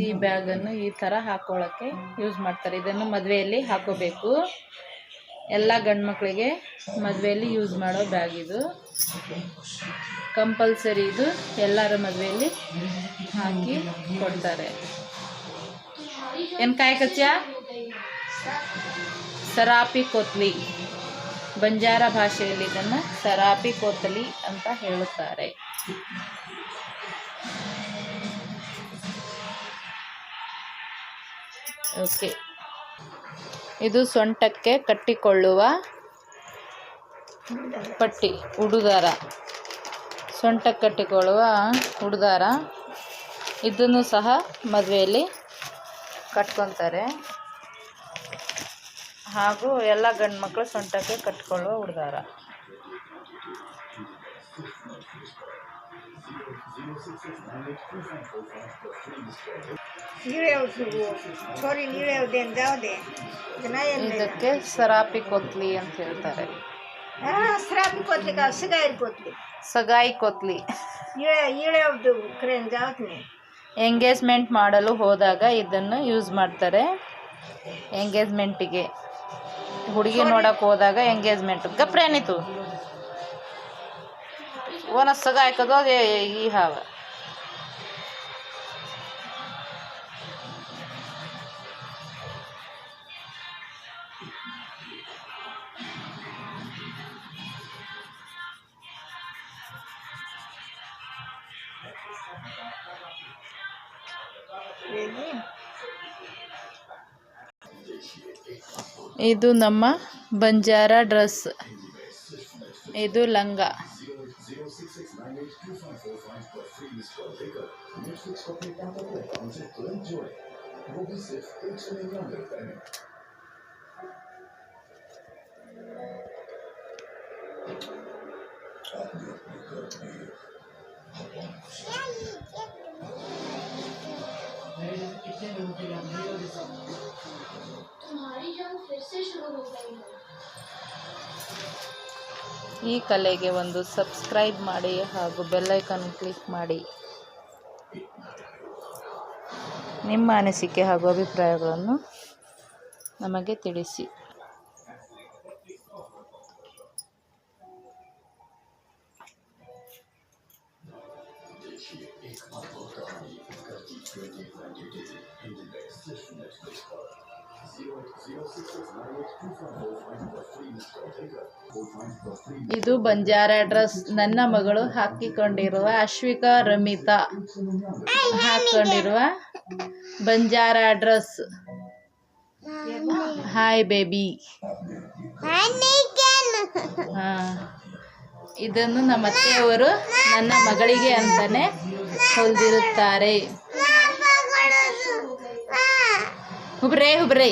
ಈ ಬ್ಯಾಗನ್ನು ಈ ಥರ ಹಾಕೊಳ್ಳೋಕ್ಕೆ ಯೂಸ್ ಮಾಡ್ತಾರೆ. ಇದನ್ನು ಮದುವೆಯಲ್ಲಿ ಹಾಕೋಬೇಕು. ಎಲ್ಲ ಗಂಡು ಮಕ್ಕಳಿಗೆ ಮದುವೆಯಲ್ಲಿ ಯೂಸ್ ಮಾಡೋ ಬ್ಯಾಗ್ ಇದು. ಕಂಪಲ್ಸರಿ ಇದು ಎಲ್ಲರ ಮದುವೆಯಲ್ಲಿ ಹಾಕಿ ಕೊಡ್ತಾರೆ. ಏನು ಕಾಯಿ ಕಚ್ಚಾ? ಸರಾಪಿ ಕೊತ್ಲಿ, ಬಂಜಾರ ಭಾಷೆಯಲ್ಲಿ ಇದನ್ನು ಸರಾಪಿ ಕೊತ್ಲಿ ಅಂತ ಹೇಳುತ್ತಾರೆ. ಓಕೆ, ಇದು ಸೊಂಟಕ್ಕೆ ಕಟ್ಟಿಕೊಳ್ಳುವ ಪಟ್ಟಿ, ಉಡುದಾರ. ಸೊಂಟಕ್ಕೆ ಕಟ್ಟಿಕೊಳ್ಳುವ ಉಡುದಾರ. ಇದನ್ನು ಸಹ ಮದುವೆಯಲ್ಲಿ ಕಟ್ಕೊತಾರೆ. ಹಾಗೂ ಎಲ್ಲ ಗಂಡು ಮಕ್ಕಳು ಸೊಂಟಕ್ಕೆ ಕಟ್ಟಿಕೊಳ್ಳುವ ಉಡುದಾರ. ಇದಕ್ಕೆ ಸರಾಪಿ ಕೊತ್ಲಿ ಅಂತ ಹೇಳ್ತಾರೆ. ಸಗಾಯಿ ಕೊತ್ಲಿ. ಎಂಗೇಜ್ಮೆಂಟ್ ಮಾಡಲು ಹೋದಾಗ ಇದನ್ನು ಯೂಸ್ ಮಾಡ್ತಾರೆ. ಎಂಗೇಜ್ಮೆಂಟಿಗೆ ಹುಡುಗಿ ನೋಡಕ್ಕೆ ಹೋದಾಗ ಎಂಗೇಜ್ಮೆಂಟ್ ಗಪ್ರೇನಿತು ಓನ ಸಗಾಯ್ಕದೋ ಈ ಹಾವ. ಇದು ನಮ್ಮ ಬಂಜಾರ ಡ್ರೆಸ್. ಇದು ಲಂಗ. ಈ ಕಲೆಗೆ ಒಂದು ಸಬ್ಸ್ಕ್ರೈಬ್ ಮಾಡಿ ಹಾಗೂ ಬೆಲ್ ಐಕಾನ್ ಕ್ಲಿಕ್ ಮಾಡಿ. ನಿಮ್ಮ ಅನಿಸಿಕೆ ಹಾಗೂ ಅಭಿಪ್ರಾಯಗಳನ್ನು ನಮಗೆ ತಿಳಿಸಿ. ಇದು ಬಂಜಾರ ಡ್ರೆಸ್. ನನ್ನ ಮಗಳು ಹಾಕಿಕೊಂಡಿರುವ ಅಶ್ವಿಕಾ ರಮಿತಾ ಹಾಕೊಂಡಿರುವ ಬಂಜಾರ ಡ್ರೆಸ್. Hi baby. ಇದನ್ನು ನಮ್ಮ ಅತ್ತೆಯವರು ನನ್ನ ಮಗಳಿಗೆ ಅಂತಾನೆ ಹೊಲಿದಿರುತ್ತಾರೆ. ಹುಬ್ರೇ ಹುಬ್ರೇ.